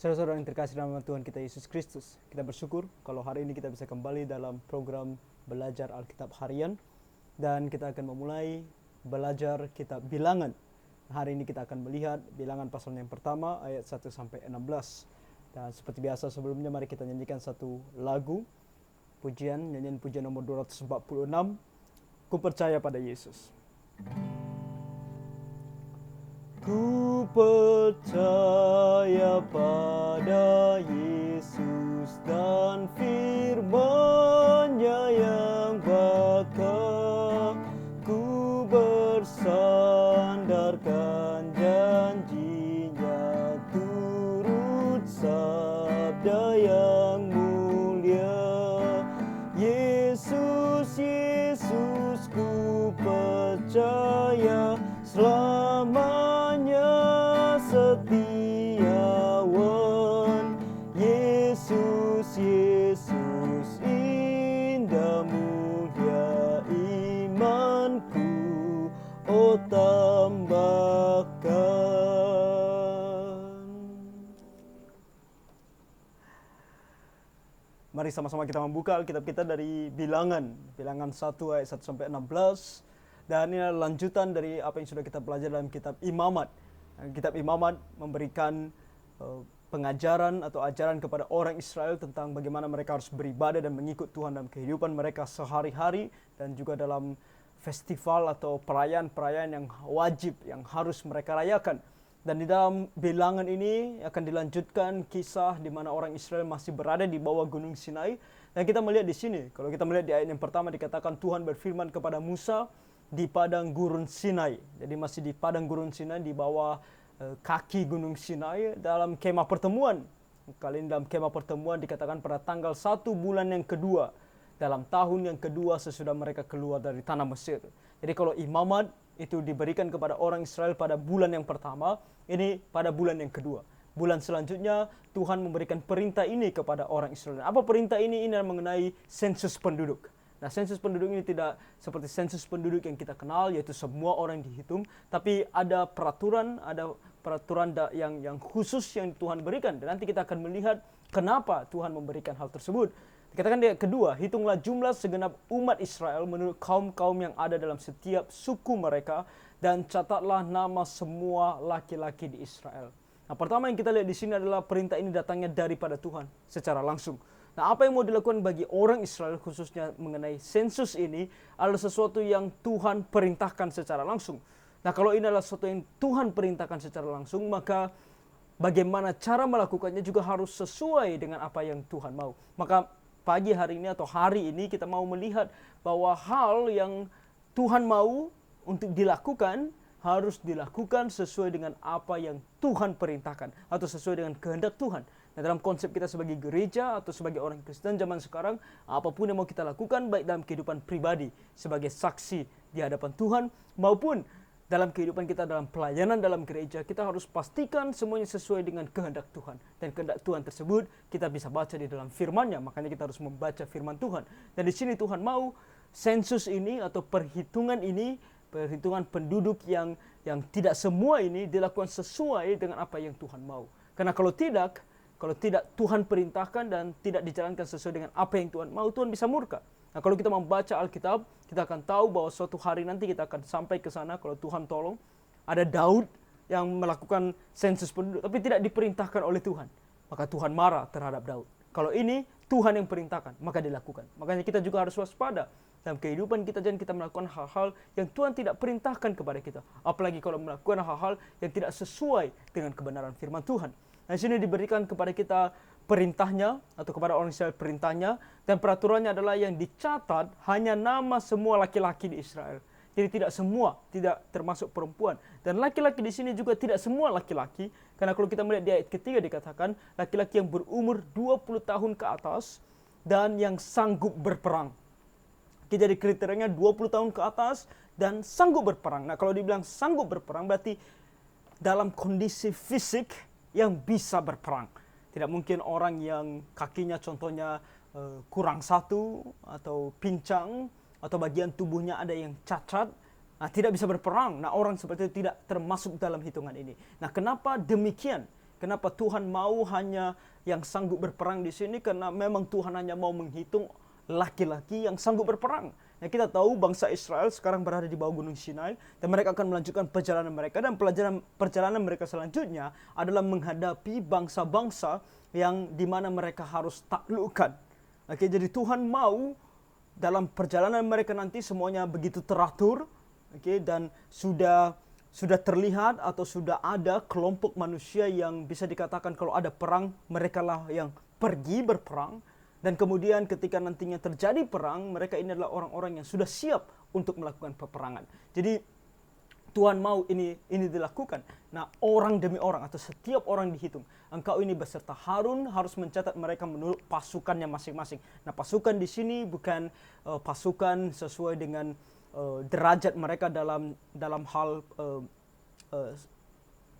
Saudara-saudara yang terkasih dalam Tuhan kita Yesus Kristus, kita bersyukur kalau hari ini kita bisa kembali dalam program Belajar Alkitab Harian. Dan kita akan memulai belajar kitab Bilangan. Hari ini kita akan melihat Bilangan pasal yang pertama ayat 1 sampai 16. Dan seperti biasa sebelumnya mari kita nyanyikan satu lagu pujian, nyanyian pujian nomor 246, Ku Percaya Pada Yesus. Ku percaya pada Yesus dan firman-Nya yang bakal. Ku bersandarkan janji-Nya, turut sabda yang mulia. Yesus, Yesus, ku percaya selamanya setiawan. Yesus, Yesus, indah mulia imanku, oh tambahkan. Mari sama-sama kita membuka Alkitab kita dari Bilangan 1 ayat 1 sampai 16. Dan ini adalah lanjutan dari apa yang sudah kita pelajari dalam kitab Imamat. Kitab Imamat memberikan pengajaran atau ajaran kepada orang Israel tentang bagaimana mereka harus beribadah dan mengikut Tuhan dalam kehidupan mereka sehari-hari, dan juga dalam festival atau perayaan-perayaan yang wajib yang harus mereka rayakan. Dan di dalam Bilangan ini akan dilanjutkan kisah di mana orang Israel masih berada di bawah Gunung Sinai. Dan kita melihat di sini, kalau kita melihat di ayat yang pertama dikatakan Tuhan berfirman kepada Musa di padang gurun Sinai. Jadi masih di padang gurun Sinai, di bawah kaki gunung Sinai, dalam kemah pertemuan. Kali ini dalam kemah pertemuan dikatakan pada tanggal 1 bulan yang kedua, dalam tahun yang kedua sesudah mereka keluar dari tanah Mesir. Jadi kalau imamat itu diberikan kepada orang Israel pada bulan yang pertama, ini pada bulan yang kedua. Bulan selanjutnya Tuhan memberikan perintah ini kepada orang Israel. Apa perintah ini? Ini mengenai sensus penduduk. Nah, sensus penduduk ini tidak seperti sensus penduduk yang kita kenal, yaitu semua orang dihitung, tapi ada peraturan yang khusus yang Tuhan berikan. Dan nanti kita akan melihat kenapa Tuhan memberikan hal tersebut. Dikatakan yang kedua, hitunglah jumlah segenap umat Israel menurut kaum-kaum yang ada dalam setiap suku mereka, dan catatlah nama semua laki-laki di Israel. Nah, pertama yang kita lihat di sini adalah perintah ini datangnya daripada Tuhan secara langsung. Nah, apa yang mau dilakukan bagi orang Israel khususnya mengenai sensus ini adalah sesuatu yang Tuhan perintahkan secara langsung. Nah, kalau ini adalah sesuatu yang Tuhan perintahkan secara langsung, maka bagaimana cara melakukannya juga harus sesuai dengan apa yang Tuhan mau. Maka pagi hari ini atau hari ini kita mau melihat bahwa hal yang Tuhan mau untuk dilakukan harus dilakukan sesuai dengan apa yang Tuhan perintahkan atau sesuai dengan kehendak Tuhan. Nah, dalam konsep kita sebagai gereja atau sebagai orang Kristen zaman sekarang, apapun yang mau kita lakukan baik dalam kehidupan pribadi sebagai saksi di hadapan Tuhan maupun dalam kehidupan kita dalam pelayanan dalam gereja, kita harus pastikan semuanya sesuai dengan kehendak Tuhan. Dan kehendak Tuhan tersebut kita bisa baca di dalam firman-Nya, makanya kita harus membaca firman Tuhan. Dan di sini Tuhan mau sensus ini atau perhitungan penduduk yang tidak semua ini dilakukan sesuai dengan apa yang Tuhan mau. Karena kalau tidak Tuhan perintahkan dan tidak dijalankan sesuai dengan apa yang Tuhan mau, Tuhan bisa murka. Nah, kalau kita membaca Alkitab, kita akan tahu bahwa suatu hari nanti kita akan sampai ke sana kalau Tuhan tolong. Ada Daud yang melakukan sensus penduduk, tapi tidak diperintahkan oleh Tuhan. Maka Tuhan marah terhadap Daud. Kalau ini Tuhan yang perintahkan, maka dilakukan. Makanya kita juga harus waspada. Dalam kehidupan kita jangan kita melakukan hal-hal yang Tuhan tidak perintahkan kepada kita. Apalagi kalau melakukan hal-hal yang tidak sesuai dengan kebenaran firman Tuhan. Nah, sini diberikan kepada kita perintahnya atau kepada orang Israel perintahnya, dan peraturannya adalah yang dicatat hanya nama semua laki-laki di Israel. Jadi tidak semua, tidak termasuk perempuan. Dan laki-laki di sini juga tidak semua laki-laki, karena kalau kita melihat di ayat ketiga dikatakan laki-laki yang berumur 20 tahun ke atas dan yang sanggup berperang. Jadi kriterianya 20 tahun ke atas dan sanggup berperang. Nah, kalau dibilang sanggup berperang berarti dalam kondisi fisik yang bisa berperang. Tidak mungkin orang yang kakinya contohnya kurang satu atau pincang atau bagian tubuhnya ada yang cacat, tidak bisa berperang. Nah, orang seperti itu tidak termasuk dalam hitungan ini. Nah, kenapa demikian? Kenapa Tuhan mau hanya yang sanggup berperang di sini? Karena memang Tuhan hanya mau menghitung laki-laki yang sanggup berperang. Ya, kita tahu bangsa Israel sekarang berada di bawah Gunung Sinai dan mereka akan melanjutkan perjalanan mereka, dan perjalanan mereka selanjutnya adalah menghadapi bangsa-bangsa yang dimana mereka harus taklukkan. Oke, jadi Tuhan mau dalam perjalanan mereka nanti semuanya begitu teratur, oke, dan sudah terlihat atau sudah ada kelompok manusia yang bisa dikatakan kalau ada perang mereka lah yang pergi berperang. Dan kemudian ketika nantinya terjadi perang, mereka ini adalah orang-orang yang sudah siap untuk melakukan peperangan. Jadi Tuhan mau ini dilakukan. Nah, orang demi orang atau setiap orang dihitung. Engkau ini beserta Harun harus mencatat mereka menurut pasukannya masing-masing. Nah, pasukan di sini bukan pasukan sesuai dengan derajat mereka dalam hal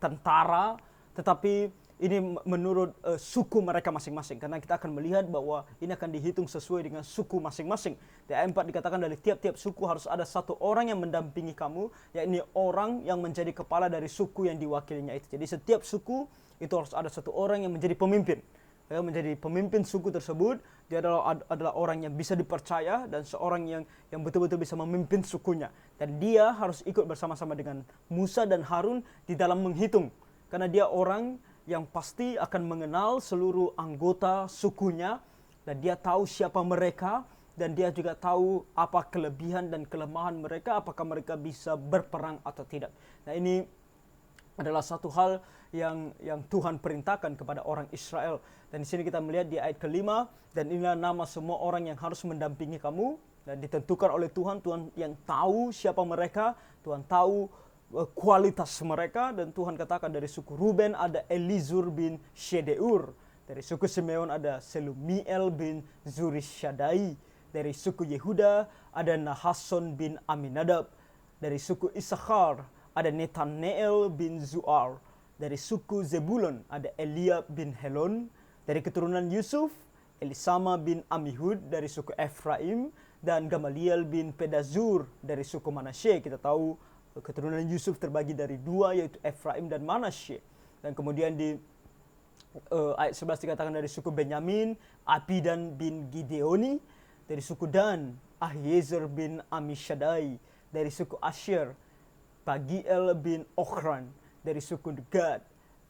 tentara, tetapi ini menurut suku mereka masing-masing. Karena kita akan melihat bahwa ini akan dihitung sesuai dengan suku masing-masing. Di ayat 4 dikatakan dari tiap-tiap suku harus ada satu orang yang mendampingi kamu, yakni orang yang menjadi kepala dari suku yang diwakilinya itu. Jadi setiap suku itu harus ada satu orang yang menjadi pemimpin. Ya, menjadi pemimpin suku tersebut. Dia adalah orang yang bisa dipercaya dan seorang yang betul-betul bisa memimpin sukunya. Dan dia harus ikut bersama-sama dengan Musa dan Harun di dalam menghitung. Karena dia orang yang pasti akan mengenal seluruh anggota sukunya, dan dia tahu siapa mereka, dan dia juga tahu apa kelebihan dan kelemahan mereka, apakah mereka bisa berperang atau tidak. Nah, ini adalah satu hal yang Tuhan perintahkan kepada orang Israel. Dan di sini kita melihat di ayat ke-5, dan inilah nama semua orang yang harus mendampingi kamu, dan ditentukan oleh Tuhan yang tahu siapa mereka, Tuhan tahu kualitas mereka. Dan Tuhan katakan dari suku Ruben ada Elizur bin Shedeur, dari suku Simeon ada Selumiel bin Zurishaddai, dari suku Yehuda ada Nahason bin Aminadab, dari suku Issakhar ada Netaneel bin Zuar, dari suku Zebulon ada Eliab bin Helon, dari keturunan Yusuf Elisama bin Amihud, dari suku Efraim, dan Gamaliel bin Pedazur dari suku Manasye. Kita tahu keturunan Yusuf terbagi dari dua, yaitu Efraim dan Manasye. Dan kemudian di ayat 11 dikatakan dari suku Benyamin Abidan bin Gideoni, dari suku Dan Ahiezer bin Amishadai, dari suku Asher Pagiel bin Ochran, dari suku Gad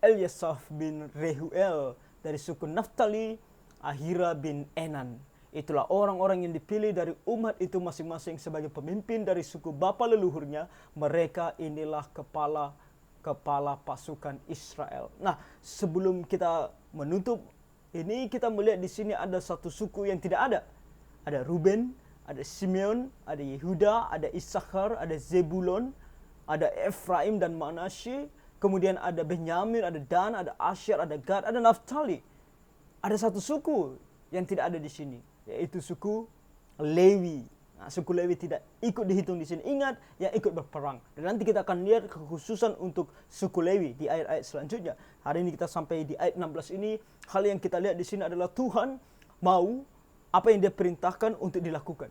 Eliasaf bin Rehuel, dari suku Naftali Ahira bin Enan. Itulah orang-orang yang dipilih dari umat itu masing-masing sebagai pemimpin dari suku bapa leluhurnya. Mereka inilah kepala pasukan Israel. Nah, sebelum kita menutup ini, kita melihat di sini ada satu suku yang tidak ada. Ada Ruben, ada Simeon, ada Yehuda, ada Issakhar, ada Zebulon, ada Efraim dan Manasye. Kemudian ada Benyamin, ada Dan, ada Asher, ada Gad, ada Naftali. Ada satu suku yang tidak ada di sini, yaitu suku Lewi. Nah, suku Lewi tidak ikut dihitung di sini. Ingat, yang ikut berperang. Dan nanti kita akan lihat kekhususan untuk suku Lewi di ayat-ayat selanjutnya. Hari ini kita sampai di ayat 16 ini. Hal yang kita lihat di sini adalah Tuhan mau apa yang dia perintahkan untuk dilakukan.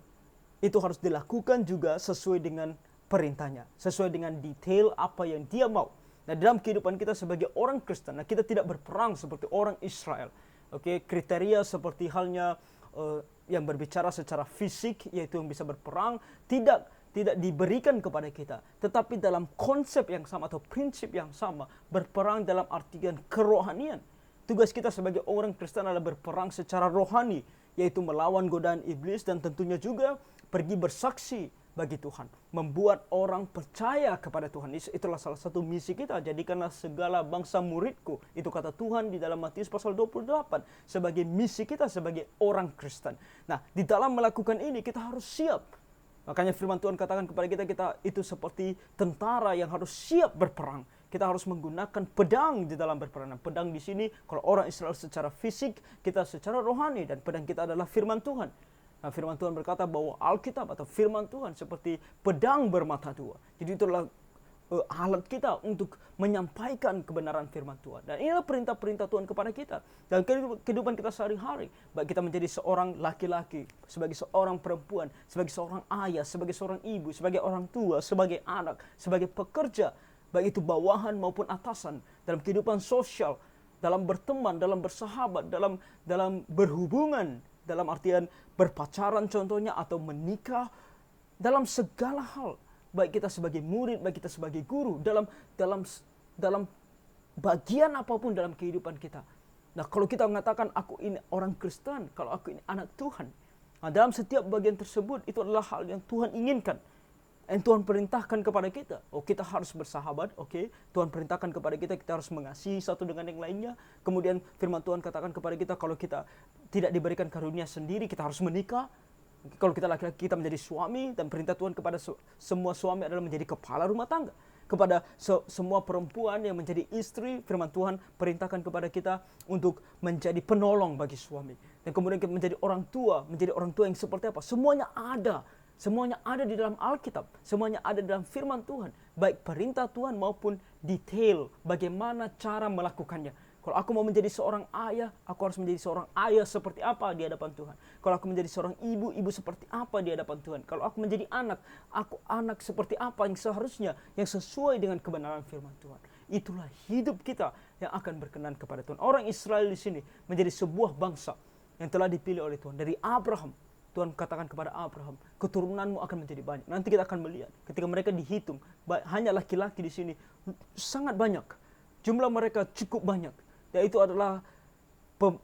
Itu harus dilakukan juga sesuai dengan perintahnya, sesuai dengan detail apa yang dia mau. Nah, dalam kehidupan kita sebagai orang Kristen, nah, kita tidak berperang seperti orang Israel. Oke, kriteria seperti halnya yang berbicara secara fisik, yaitu yang bisa berperang, tidak diberikan kepada kita. Tetapi dalam konsep yang sama atau prinsip yang sama, berperang dalam artian kerohanian. Tugas kita sebagai orang Kristen adalah berperang secara rohani, yaitu melawan godaan iblis, dan tentunya juga pergi bersaksi bagi Tuhan, membuat orang percaya kepada Tuhan. Itulah salah satu misi kita. Jadikanlah segala bangsa muridku, itu kata Tuhan di dalam Matius pasal 28, sebagai misi kita sebagai orang Kristen. Nah, di dalam melakukan ini kita harus siap. Makanya firman Tuhan katakan kepada kita itu seperti tentara yang harus siap berperang. Kita harus menggunakan pedang di dalam berperang. Pedang di sini kalau orang Israel secara fisik, kita secara rohani, dan pedang kita adalah firman Tuhan. Nah, firman Tuhan berkata bahwa Alkitab atau firman Tuhan seperti pedang bermata dua. Jadi itulah alat kita untuk menyampaikan kebenaran firman Tuhan. Dan inilah perintah-perintah Tuhan kepada kita. Dan kehidupan kita sehari-hari. Baik kita menjadi seorang laki-laki, sebagai seorang perempuan, sebagai seorang ayah, sebagai seorang ibu, sebagai orang tua, sebagai anak, sebagai pekerja, baik itu bawahan maupun atasan, dalam kehidupan sosial, dalam berteman, dalam bersahabat, dalam berhubungan, dalam artian berpacaran contohnya atau menikah, dalam segala hal, baik kita sebagai murid, baik kita sebagai guru, dalam bagian apapun dalam kehidupan kita. Nah, kalau kita mengatakan aku ini orang Kristen, kalau aku ini anak Tuhan, nah, dalam setiap bagian tersebut itu adalah hal yang Tuhan inginkan. Yang Tuhan perintahkan kepada kita. Oh, kita harus bersahabat, oke. Tuhan perintahkan kepada kita, kita harus mengasihi satu dengan yang lainnya. Kemudian firman Tuhan katakan kepada kita, kalau kita tidak diberikan karunia sendiri, kita harus menikah. Kalau kita laki-laki, kita menjadi suami, dan perintah Tuhan kepada semua suami adalah menjadi kepala rumah tangga. Kepada semua perempuan yang menjadi istri, firman Tuhan perintahkan kepada kita untuk menjadi penolong bagi suami. Dan kemudian kita menjadi orang tua yang seperti apa? Semuanya ada di dalam Alkitab, semuanya ada dalam firman Tuhan, baik perintah Tuhan maupun detail bagaimana cara melakukannya. Kalau aku mau menjadi seorang ayah, aku harus menjadi seorang ayah seperti apa di hadapan Tuhan. Kalau aku menjadi seorang ibu, ibu seperti apa di hadapan Tuhan. Kalau aku menjadi anak, aku anak seperti apa yang seharusnya, yang sesuai dengan kebenaran firman Tuhan. Itulah hidup kita yang akan berkenan kepada Tuhan. Orang Israel di sini menjadi sebuah bangsa yang telah dipilih oleh Tuhan. Dari Abraham, Tuhan katakan kepada Abraham, keturunanmu akan menjadi banyak. Nanti kita akan melihat ketika mereka dihitung, hanya laki-laki di sini sangat banyak. Jumlah mereka cukup banyak. Yaitu adalah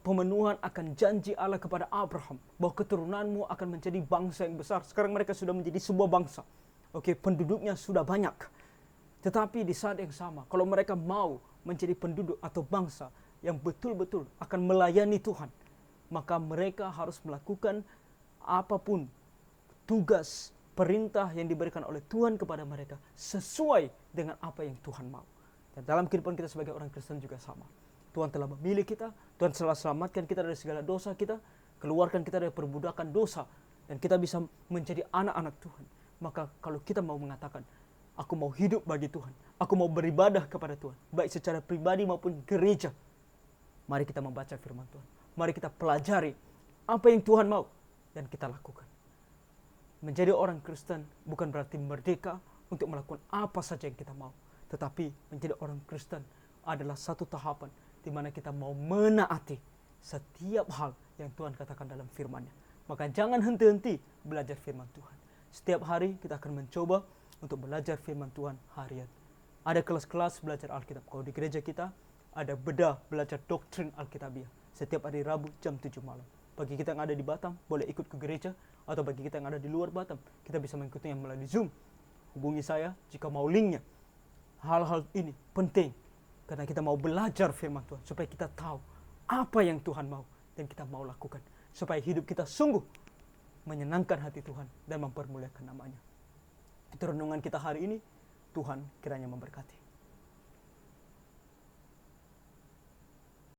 pemenuhan akan janji Allah kepada Abraham bahwa keturunanmu akan menjadi bangsa yang besar. Sekarang mereka sudah menjadi sebuah bangsa. Oke, penduduknya sudah banyak. Tetapi di saat yang sama, kalau mereka mau menjadi penduduk atau bangsa yang betul-betul akan melayani Tuhan, maka mereka harus melakukan apapun tugas, perintah yang diberikan oleh Tuhan kepada mereka sesuai dengan apa yang Tuhan mau. Dan dalam kehidupan kita sebagai orang Kristen juga sama. Tuhan telah memilih kita, Tuhan telah selamatkan kita dari segala dosa kita, keluarkan kita dari perbudakan dosa, dan kita bisa menjadi anak-anak Tuhan. Maka kalau kita mau mengatakan, aku mau hidup bagi Tuhan, aku mau beribadah kepada Tuhan, baik secara pribadi maupun gereja, mari kita membaca firman Tuhan. Mari kita pelajari apa yang Tuhan mau, dan kita lakukan. Menjadi orang Kristen bukan berarti merdeka untuk melakukan apa saja yang kita mau. Tetapi menjadi orang Kristen adalah satu tahapan di mana kita mau menaati setiap hal yang Tuhan katakan dalam firman-Nya. Maka jangan henti-henti belajar firman Tuhan. Setiap hari kita akan mencoba untuk belajar firman Tuhan harian. Ada kelas-kelas belajar Alkitab. Kalau di gereja kita ada bedah belajar doktrin Alkitabiah. Setiap hari Rabu jam 7 malam. Bagi kita yang ada di Batam, boleh ikut ke gereja. Atau bagi kita yang ada di luar Batam, kita bisa mengikutinya melalui Zoom. Hubungi saya jika mau linknya. Hal-hal ini penting. Karena kita mau belajar firman Tuhan. Supaya kita tahu apa yang Tuhan mau. Dan kita mau lakukan. Supaya hidup kita sungguh menyenangkan hati Tuhan. Dan mempermuliakan namanya. Itu renungan kita hari ini. Tuhan kiranya memberkati.